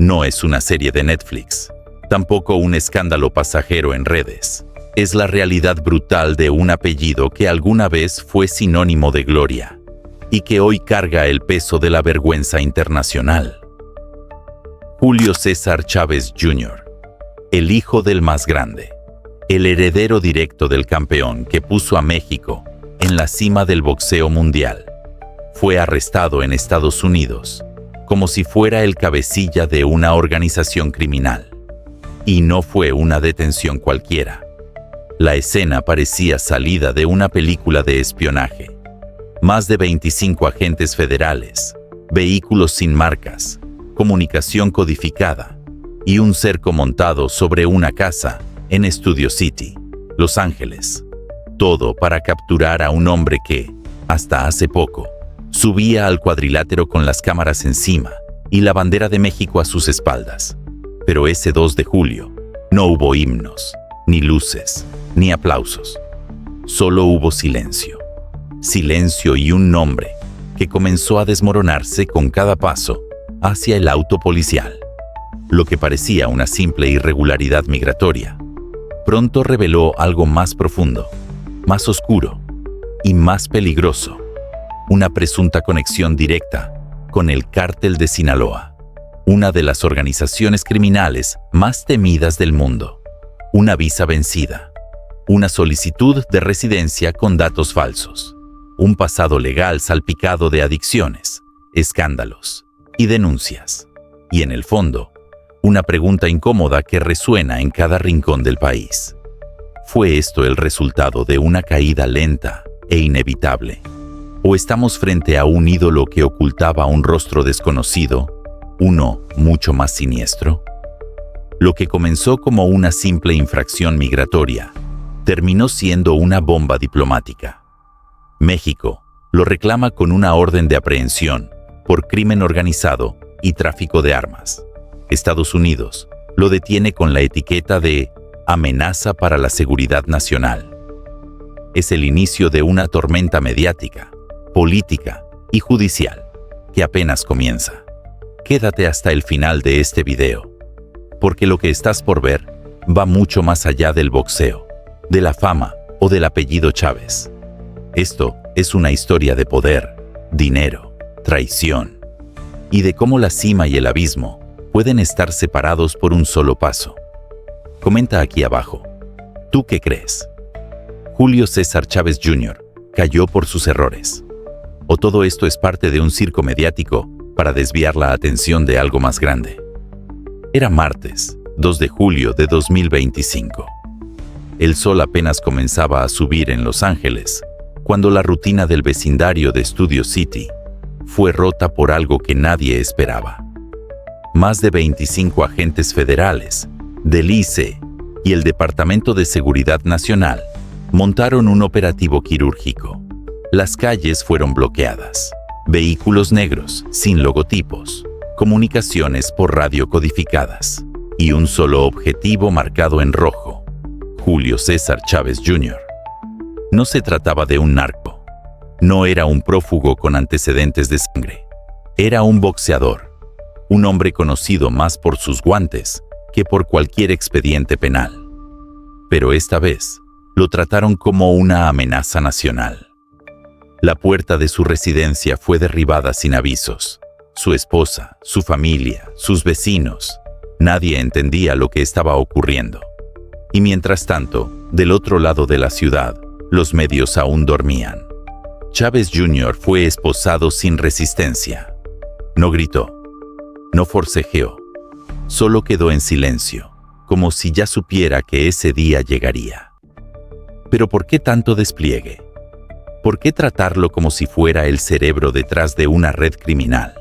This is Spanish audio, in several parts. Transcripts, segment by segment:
No es una serie de Netflix, tampoco un escándalo pasajero en redes. Es la realidad brutal de un apellido que alguna vez fue sinónimo de gloria y que hoy carga el peso de la vergüenza internacional. Julio César Chávez Jr., el hijo del más grande, el heredero directo del campeón que puso a México en la cima del boxeo mundial, fue arrestado en Estados Unidos como si fuera el cabecilla de una organización criminal. Y no fue una detención cualquiera. La escena parecía salida de una película de espionaje. Más de 25 agentes federales, vehículos sin marcas, comunicación codificada y un cerco montado sobre una casa en Studio City, Los Ángeles. Todo para capturar a un hombre que, hasta hace poco, subía al cuadrilátero con las cámaras encima y la bandera de México a sus espaldas. Pero ese 2 de julio no hubo himnos, ni luces, ni aplausos. Solo hubo silencio. Silencio y un nombre que comenzó a desmoronarse con cada paso hacia el auto policial. Lo que parecía una simple irregularidad migratoria, pronto reveló algo más profundo, más oscuro y más peligroso. Una presunta conexión directa con el Cártel de Sinaloa, una de las organizaciones criminales más temidas del mundo. Una visa vencida, una solicitud de residencia con datos falsos, un pasado legal salpicado de adicciones, escándalos y denuncias. Y en el fondo, una pregunta incómoda que resuena en cada rincón del país. ¿Fue esto el resultado de una caída lenta e inevitable? ¿O estamos frente a un ídolo que ocultaba un rostro desconocido, uno mucho más siniestro? Lo que comenzó como una simple infracción migratoria, terminó siendo una bomba diplomática. México lo reclama con una orden de aprehensión por crimen organizado y tráfico de armas. Estados Unidos lo detiene con la etiqueta de amenaza para la seguridad nacional. Es el inicio de una tormenta mediática, política y judicial que apenas comienza. Quédate hasta el final de este video, porque lo que estás por ver va mucho más allá del boxeo, de la fama o del apellido Chávez. Esto es una historia de poder, dinero, traición y de cómo la cima y el abismo pueden estar separados por un solo paso. Comenta aquí abajo. ¿Tú qué crees? ¿Julio César Chávez Jr. cayó por sus errores? ¿O todo esto es parte de un circo mediático para desviar la atención de algo más grande? Era martes, 2 de julio de 2025. El sol apenas comenzaba a subir en Los Ángeles, cuando la rutina del vecindario de Studio City fue rota por algo que nadie esperaba. Más de 25 agentes federales, del ICE y el Departamento de Seguridad Nacional montaron un operativo quirúrgico. Las calles fueron bloqueadas, vehículos negros sin logotipos, comunicaciones por radio codificadas y un solo objetivo marcado en rojo: Julio César Chávez Jr. No se trataba de un narco, no era un prófugo con antecedentes de sangre, era un boxeador, un hombre conocido más por sus guantes que por cualquier expediente penal. Pero esta vez lo trataron como una amenaza nacional. La puerta de su residencia fue derribada sin avisos. Su esposa, su familia, sus vecinos, nadie entendía lo que estaba ocurriendo. Y mientras tanto, del otro lado de la ciudad, los medios aún dormían. Chávez Jr. fue esposado sin resistencia. No gritó, no forcejeó, solo quedó en silencio, como si ya supiera que ese día llegaría. Pero ¿por qué tanto despliegue? ¿Por qué tratarlo como si fuera el cerebro detrás de una red criminal?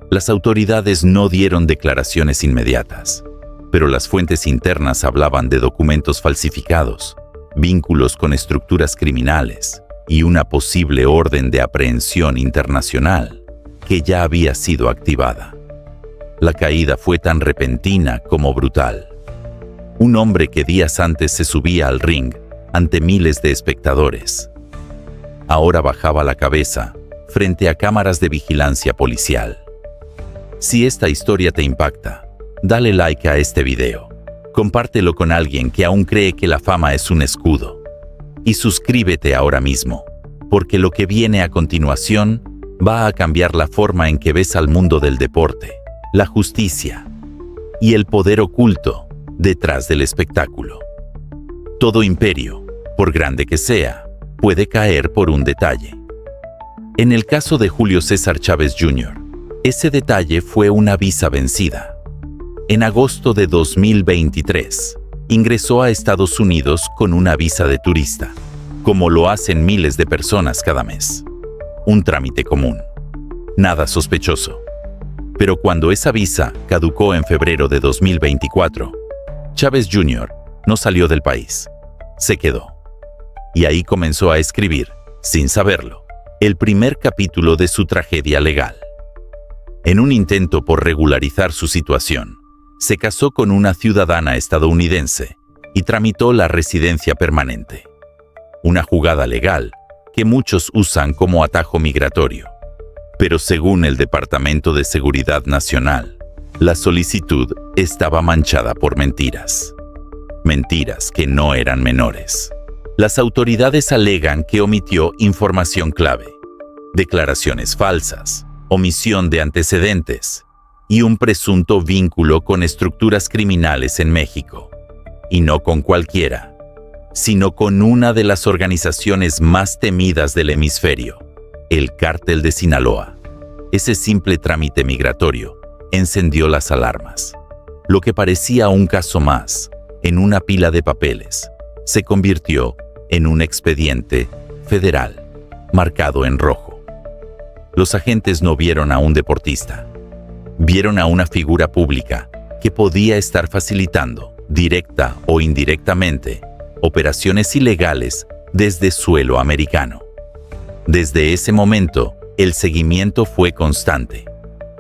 Las autoridades no dieron declaraciones inmediatas, pero las fuentes internas hablaban de documentos falsificados, vínculos con estructuras criminales y una posible orden de aprehensión internacional que ya había sido activada. La caída fue tan repentina como brutal. Un hombre que días antes se subía al ring ante miles de espectadores, ahora bajaba la cabeza frente a cámaras de vigilancia policial. Si esta historia te impacta, dale like a este video, compártelo con alguien que aún cree que la fama es un escudo. Y suscríbete ahora mismo, porque lo que viene a continuación va a cambiar la forma en que ves al mundo del deporte, la justicia y el poder oculto detrás del espectáculo. Todo imperio, por grande que sea, puede caer por un detalle. En el caso de Julio César Chávez Jr., ese detalle fue una visa vencida. En agosto de 2023, ingresó a Estados Unidos con una visa de turista, como lo hacen miles de personas cada mes. Un trámite común. Nada sospechoso. Pero cuando esa visa caducó en febrero de 2024, Chávez Jr. no salió del país. Se quedó. Y ahí comenzó a escribir, sin saberlo, el primer capítulo de su tragedia legal. En un intento por regularizar su situación, se casó con una ciudadana estadounidense y tramitó la residencia permanente. Una jugada legal que muchos usan como atajo migratorio. Pero según el Departamento de Seguridad Nacional, la solicitud estaba manchada por mentiras. Mentiras que no eran menores. Las autoridades alegan que omitió información clave, declaraciones falsas, omisión de antecedentes y un presunto vínculo con estructuras criminales en México. Y no con cualquiera, sino con una de las organizaciones más temidas del hemisferio, el Cártel de Sinaloa. Ese simple trámite migratorio encendió las alarmas. Lo que parecía un caso más, en una pila de papeles, se convirtió en un expediente federal, marcado en rojo. Los agentes no vieron a un deportista. Vieron a una figura pública que podía estar facilitando, directa o indirectamente, operaciones ilegales desde suelo americano. Desde ese momento, el seguimiento fue constante.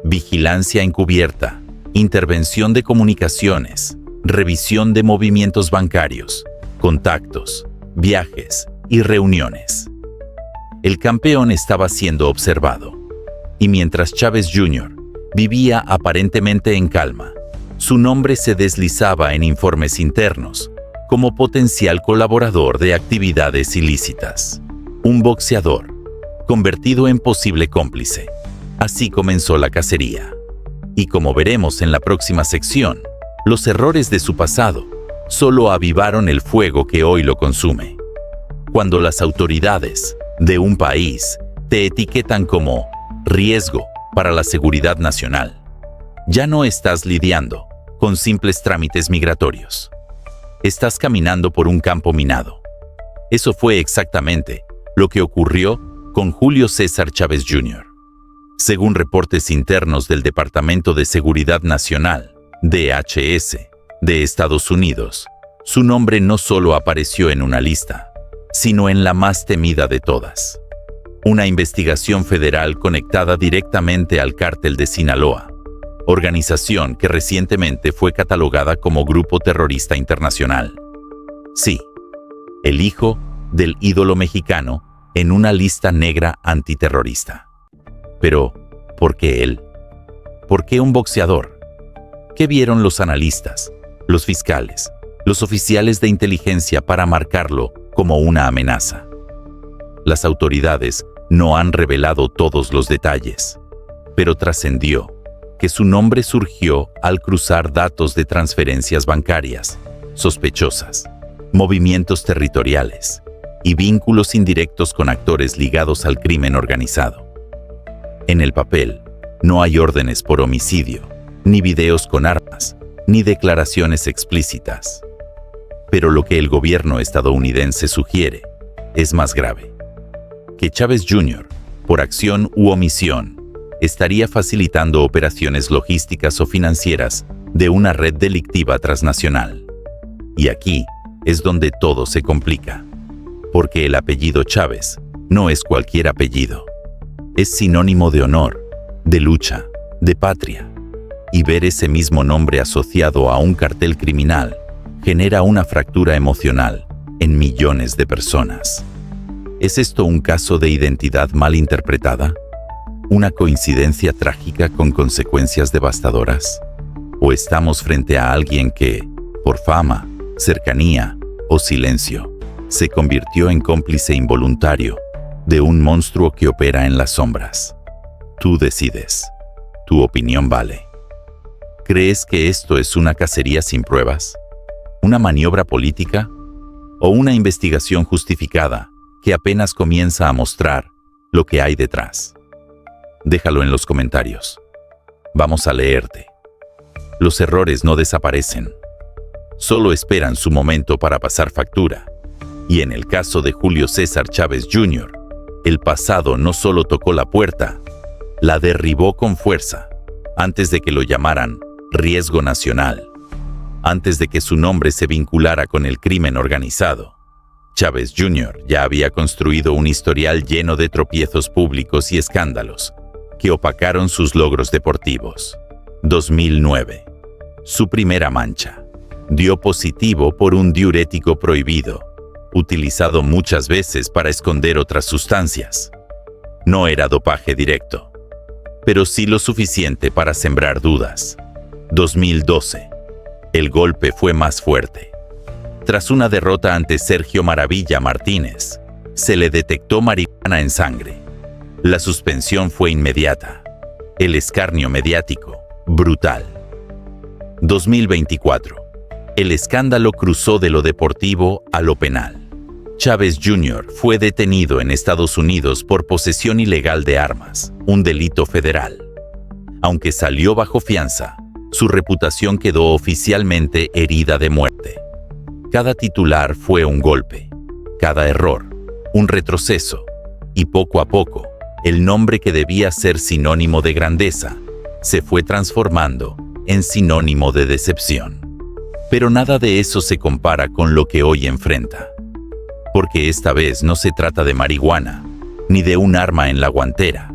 Vigilancia encubierta, intervención de comunicaciones, revisión de movimientos bancarios, contactos, viajes y reuniones. El campeón estaba siendo observado, y mientras Chávez Jr. vivía aparentemente en calma, su nombre se deslizaba en informes internos como potencial colaborador de actividades ilícitas. Un boxeador, convertido en posible cómplice. Así comenzó la cacería. Y como veremos en la próxima sección, los errores de su pasado solo avivaron el fuego que hoy lo consume. Cuando las autoridades de un país te etiquetan como riesgo para la seguridad nacional, ya no estás lidiando con simples trámites migratorios. Estás caminando por un campo minado. Eso fue exactamente lo que ocurrió con Julio César Chávez Jr. Según reportes internos del Departamento de Seguridad Nacional, DHS, de Estados Unidos, su nombre no solo apareció en una lista, sino en la más temida de todas. Una investigación federal conectada directamente al Cártel de Sinaloa, organización que recientemente fue catalogada como grupo terrorista internacional. Sí, el hijo del ídolo mexicano en una lista negra antiterrorista. Pero, ¿por qué él? ¿Por qué un boxeador? ¿Qué vieron los analistas, los fiscales, los oficiales de inteligencia para marcarlo como una amenaza? Las autoridades no han revelado todos los detalles, pero trascendió que su nombre surgió al cruzar datos de transferencias bancarias sospechosas, movimientos territoriales y vínculos indirectos con actores ligados al crimen organizado. En el papel, no hay órdenes por homicidio, ni videos con armas, ni declaraciones explícitas. Pero lo que el gobierno estadounidense sugiere es más grave. Que Chávez Jr., por acción u omisión, estaría facilitando operaciones logísticas o financieras de una red delictiva transnacional. Y aquí es donde todo se complica, porque el apellido Chávez no es cualquier apellido. Es sinónimo de honor, de lucha, de patria. Y ver ese mismo nombre asociado a un cartel criminal genera una fractura emocional en millones de personas. ¿Es esto un caso de identidad mal interpretada? ¿Una coincidencia trágica con consecuencias devastadoras? ¿O estamos frente a alguien que, por fama, cercanía o silencio, se convirtió en cómplice involuntario de un monstruo que opera en las sombras? Tú decides. Tu opinión vale. ¿Crees que esto es una cacería sin pruebas? ¿Una maniobra política? ¿O una investigación justificada que apenas comienza a mostrar lo que hay detrás? Déjalo en los comentarios. Vamos a leerte. Los errores no desaparecen. Solo esperan su momento para pasar factura. Y en el caso de Julio César Chávez Jr., el pasado no solo tocó la puerta, la derribó con fuerza, antes de que lo llamaran riesgo nacional, antes de que su nombre se vinculara con el crimen organizado. Chávez Jr. ya había construido un historial lleno de tropiezos públicos y escándalos que opacaron sus logros deportivos. 2009. Su primera mancha. Dio positivo por un diurético prohibido, utilizado muchas veces para esconder otras sustancias. No era dopaje directo, pero sí lo suficiente para sembrar dudas. 2012. El golpe fue más fuerte. Tras una derrota ante Sergio Maravilla Martínez, se le detectó marihuana en sangre. La suspensión fue inmediata. El escarnio mediático, brutal. 2024. El escándalo cruzó de lo deportivo a lo penal. Chávez Jr. fue detenido en Estados Unidos por posesión ilegal de armas, un delito federal. Aunque salió bajo fianza, su reputación quedó oficialmente herida de muerte. Cada titular fue un golpe, cada error, un retroceso, y poco a poco, el nombre que debía ser sinónimo de grandeza se fue transformando en sinónimo de decepción. Pero nada de eso se compara con lo que hoy enfrenta. Porque esta vez no se trata de marihuana, ni de un arma en la guantera.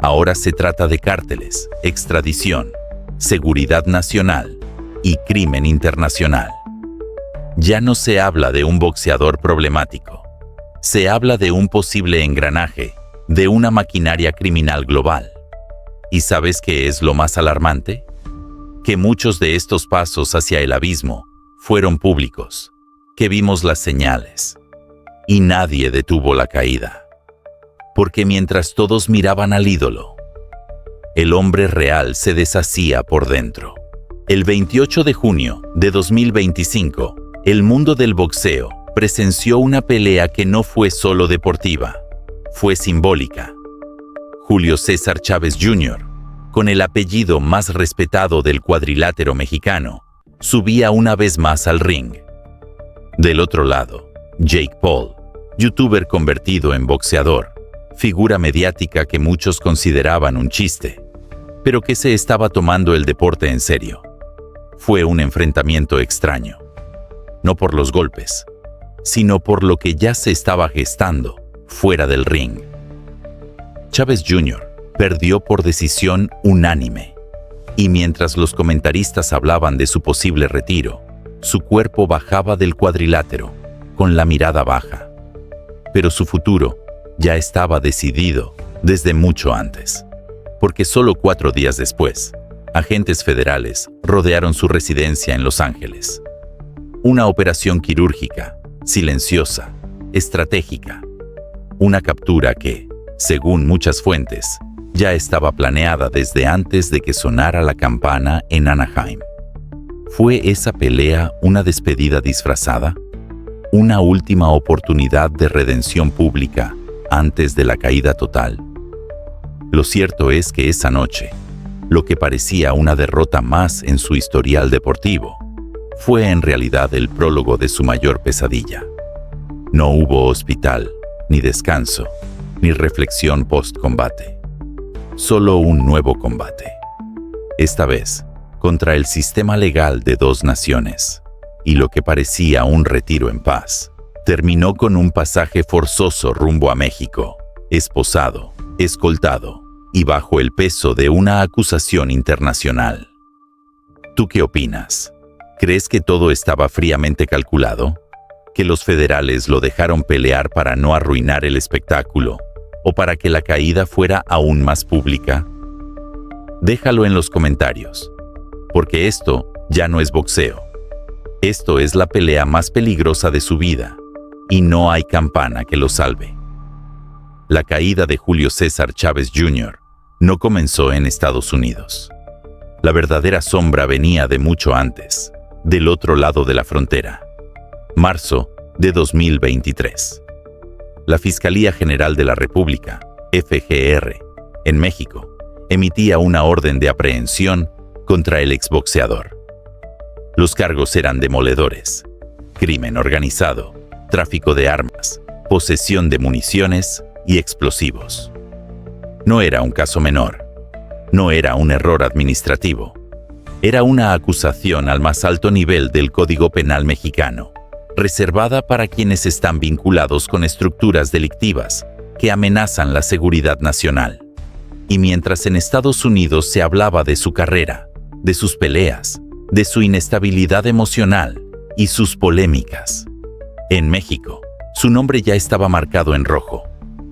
Ahora se trata de cárteles, extradición, seguridad nacional y crimen internacional. Ya no se habla de un boxeador problemático. Se habla de un posible engranaje de una maquinaria criminal global. ¿Y sabes qué es lo más alarmante? Que muchos de estos pasos hacia el abismo fueron públicos, que vimos las señales, y nadie detuvo la caída. Porque mientras todos miraban al ídolo, el hombre real se deshacía por dentro. El 28 de junio de 2025, el mundo del boxeo presenció una pelea que no fue solo deportiva, fue simbólica. Julio César Chávez Jr., con el apellido más respetado del cuadrilátero mexicano, subía una vez más al ring. Del otro lado, Jake Paul, youtuber convertido en boxeador, figura mediática que muchos consideraban un chiste, pero que se estaba tomando el deporte en serio. Fue un enfrentamiento extraño, no por los golpes, sino por lo que ya se estaba gestando fuera del ring. Chávez Jr. perdió por decisión unánime, y mientras los comentaristas hablaban de su posible retiro, su cuerpo bajaba del cuadrilátero, con la mirada baja. Pero su futuro ya estaba decidido desde mucho antes, porque solo 4 días después, agentes federales rodearon su residencia en Los Ángeles. Una operación quirúrgica, silenciosa, estratégica. Una captura que, según muchas fuentes, ya estaba planeada desde antes de que sonara la campana en Anaheim. ¿Fue esa pelea una despedida disfrazada? ¿Una última oportunidad de redención pública antes de la caída total? Lo cierto es que esa noche, lo que parecía una derrota más en su historial deportivo, fue en realidad el prólogo de su mayor pesadilla. No hubo hospital, ni descanso, ni reflexión post-combate. Solo un nuevo combate. Esta vez, contra el sistema legal de 2 naciones. Y lo que parecía un retiro en paz, terminó con un pasaje forzoso rumbo a México, esposado, escoltado y bajo el peso de una acusación internacional. ¿Tú qué opinas? ¿Crees que todo estaba fríamente calculado? ¿Que los federales lo dejaron pelear para no arruinar el espectáculo o para que la caída fuera aún más pública? Déjalo en los comentarios, porque esto ya no es boxeo. Esto es la pelea más peligrosa de su vida, y no hay campana que lo salve. La caída de Julio César Chávez Jr. no comenzó en Estados Unidos. La verdadera sombra venía de mucho antes, del otro lado de la frontera. Marzo de 2023. La Fiscalía General de la República, FGR, en México, emitía una orden de aprehensión contra el exboxeador. Los cargos eran demoledores: crimen organizado, tráfico de armas, posesión de municiones y explosivos. No era un caso menor. No era un error administrativo. Era una acusación al más alto nivel del Código Penal mexicano, reservada para quienes están vinculados con estructuras delictivas que amenazan la seguridad nacional. Y mientras en Estados Unidos se hablaba de su carrera, de sus peleas, de su inestabilidad emocional y sus polémicas, en México, su nombre ya estaba marcado en rojo.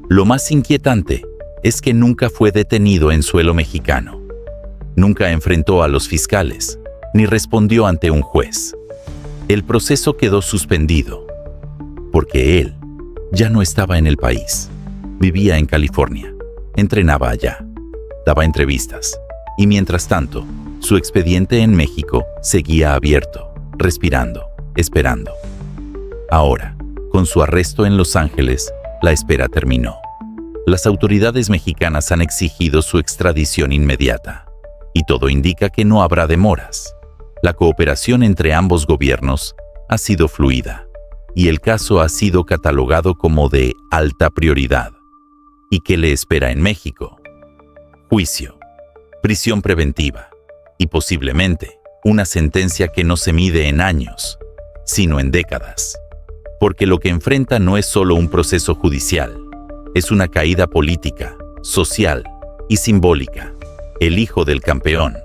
Lo más inquietante es que nunca fue detenido en suelo mexicano. Nunca enfrentó a los fiscales, ni respondió ante un juez. El proceso quedó suspendido, porque él ya no estaba en el país. Vivía en California, entrenaba allá, daba entrevistas, y mientras tanto, su expediente en México seguía abierto, respirando, esperando. Ahora, con su arresto en Los Ángeles, la espera terminó. Las autoridades mexicanas han exigido su extradición inmediata, y todo indica que no habrá demoras. La cooperación entre ambos gobiernos ha sido fluida, y el caso ha sido catalogado como de alta prioridad. ¿Y qué le espera en México? Juicio, prisión preventiva, y posiblemente una sentencia que no se mide en años, sino en décadas. Porque lo que enfrenta no es solo un proceso judicial, es una caída política, social y simbólica. El hijo del campeón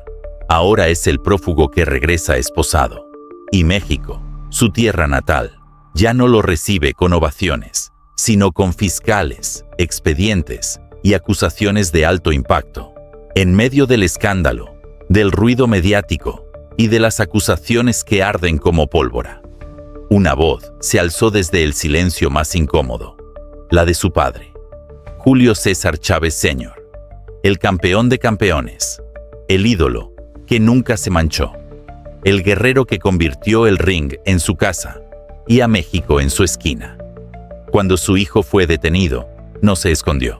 ahora es el prófugo que regresa esposado. Y México, su tierra natal, ya no lo recibe con ovaciones, sino con fiscales, expedientes y acusaciones de alto impacto. En medio del escándalo, del ruido mediático y de las acusaciones que arden como pólvora, una voz se alzó desde el silencio más incómodo, la de su padre, Julio César Chávez Sr., el campeón de campeones, el ídolo que nunca se manchó, el guerrero que convirtió el ring en su casa y a México en su esquina. Cuando su hijo fue detenido, no se escondió.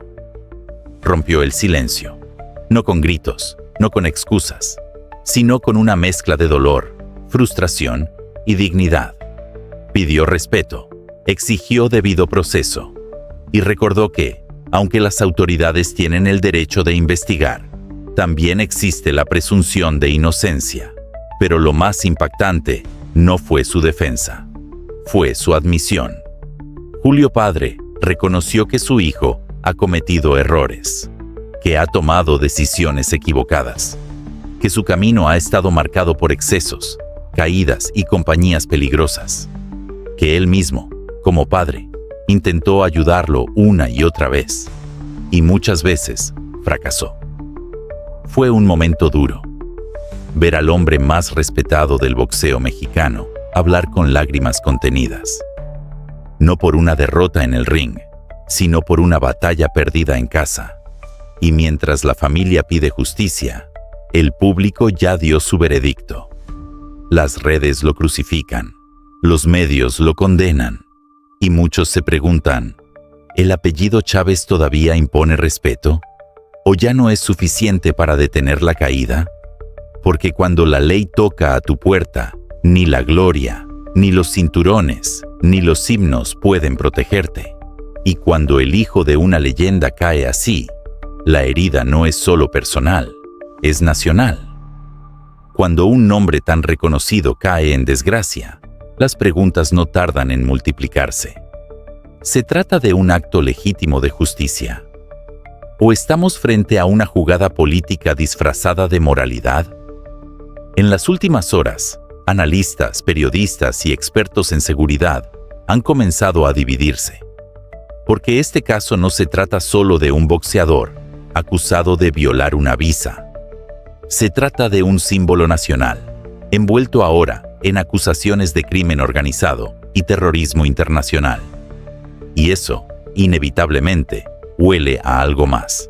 Rompió el silencio, no con gritos, no con excusas, sino con una mezcla de dolor, frustración y dignidad. Pidió respeto, exigió debido proceso y recordó que, aunque las autoridades tienen el derecho de investigar, también existe la presunción de inocencia. Pero lo más impactante no fue su defensa, fue su admisión. Julio padre reconoció que su hijo ha cometido errores, que ha tomado decisiones equivocadas, que su camino ha estado marcado por excesos, caídas y compañías peligrosas, que él mismo, como padre, intentó ayudarlo una y otra vez, y muchas veces fracasó. Fue un momento duro. Ver al hombre más respetado del boxeo mexicano hablar con lágrimas contenidas. No por una derrota en el ring, sino por una batalla perdida en casa. Y mientras la familia pide justicia, el público ya dio su veredicto. Las redes lo crucifican, los medios lo condenan, y muchos se preguntan, ¿el apellido Chávez todavía impone respeto? ¿O ya no es suficiente para detener la caída? Porque cuando la ley toca a tu puerta, ni la gloria, ni los cinturones, ni los himnos pueden protegerte. Y cuando el hijo de una leyenda cae así, la herida no es solo personal, es nacional. Cuando un nombre tan reconocido cae en desgracia, las preguntas no tardan en multiplicarse. ¿Se trata de un acto legítimo de justicia? ¿O estamos frente a una jugada política disfrazada de moralidad? En las últimas horas, analistas, periodistas y expertos en seguridad han comenzado a dividirse. Porque este caso no se trata solo de un boxeador acusado de violar una visa. Se trata de un símbolo nacional, envuelto ahora en acusaciones de crimen organizado y terrorismo internacional. Y eso, inevitablemente, huele a algo más.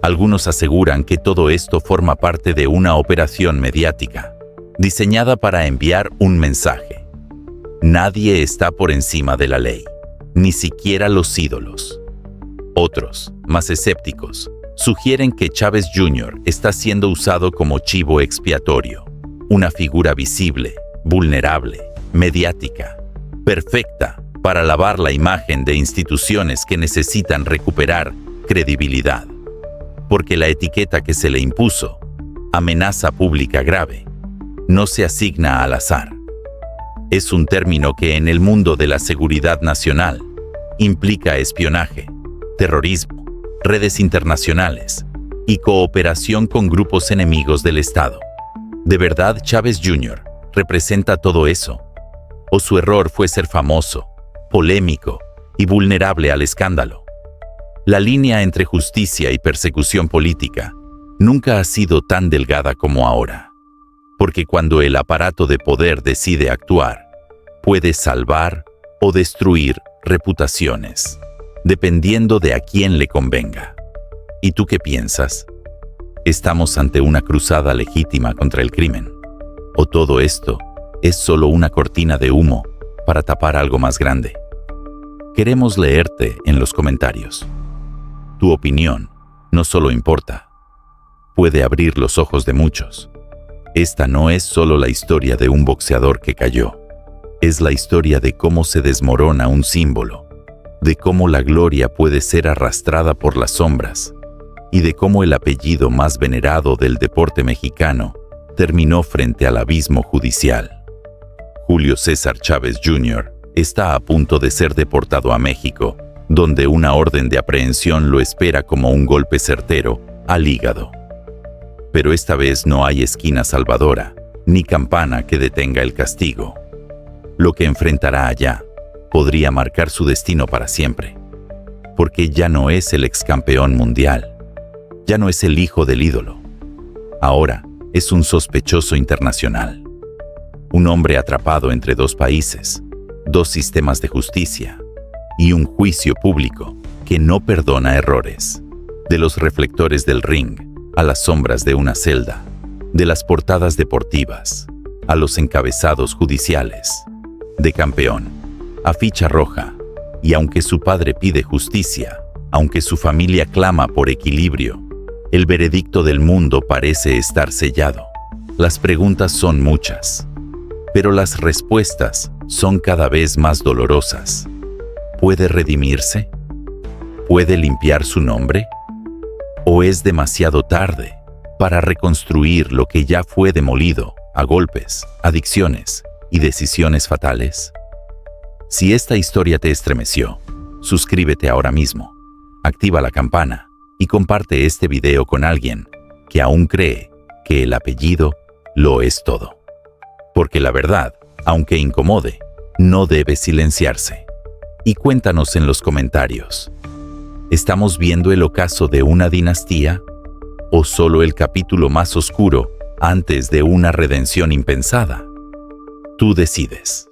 Algunos aseguran que todo esto forma parte de una operación mediática, diseñada para enviar un mensaje. Nadie está por encima de la ley, ni siquiera los ídolos. Otros, más escépticos, sugieren que Chávez Jr. está siendo usado como chivo expiatorio, una figura visible, vulnerable, mediática, perfecta para lavar la imagen de instituciones que necesitan recuperar credibilidad. Porque la etiqueta que se le impuso, amenaza pública grave, no se asigna al azar. Es un término que en el mundo de la seguridad nacional implica espionaje, terrorismo, redes internacionales y cooperación con grupos enemigos del Estado. ¿De verdad Chávez Jr. representa todo eso? ¿O su error fue ser famoso, polémico y vulnerable al escándalo? La línea entre justicia y persecución política nunca ha sido tan delgada como ahora. Porque cuando el aparato de poder decide actuar, puede salvar o destruir reputaciones, dependiendo de a quién le convenga. ¿Y tú qué piensas? ¿Estamos ante una cruzada legítima contra el crimen? ¿O todo esto es solo una cortina de humo para tapar algo más grande? Queremos leerte en los comentarios. Tu opinión no solo importa, puede abrir los ojos de muchos. Esta no es solo la historia de un boxeador que cayó. Es la historia de cómo se desmorona un símbolo, de cómo la gloria puede ser arrastrada por las sombras y de cómo el apellido más venerado del deporte mexicano terminó frente al abismo judicial. Julio César Chávez Jr. está a punto de ser deportado a México, donde una orden de aprehensión lo espera como un golpe certero al hígado. Pero esta vez no hay esquina salvadora, ni campana que detenga el castigo. Lo que enfrentará allá podría marcar su destino para siempre, porque ya no es el excampeón mundial, ya no es el hijo del ídolo. Ahora es un sospechoso internacional, un hombre atrapado entre dos países, dos sistemas de justicia y un juicio público que no perdona errores. De los reflectores del ring a las sombras de una celda, de las portadas deportivas a los encabezados judiciales, de campeón a ficha roja, y aunque su padre pide justicia, aunque su familia clama por equilibrio, el veredicto del mundo parece estar sellado. Las preguntas son muchas, pero las respuestas son cada vez más dolorosas. ¿Puede redimirse? ¿Puede limpiar su nombre? ¿O es demasiado tarde para reconstruir lo que ya fue demolido a golpes, adicciones y decisiones fatales? Si esta historia te estremeció, suscríbete ahora mismo, activa la campana y comparte este video con alguien que aún cree que el apellido lo es todo. Porque la verdad, aunque incomode, no debe silenciarse. Y cuéntanos en los comentarios, ¿estamos viendo el ocaso de una dinastía o solo el capítulo más oscuro antes de una redención impensada? Tú decides.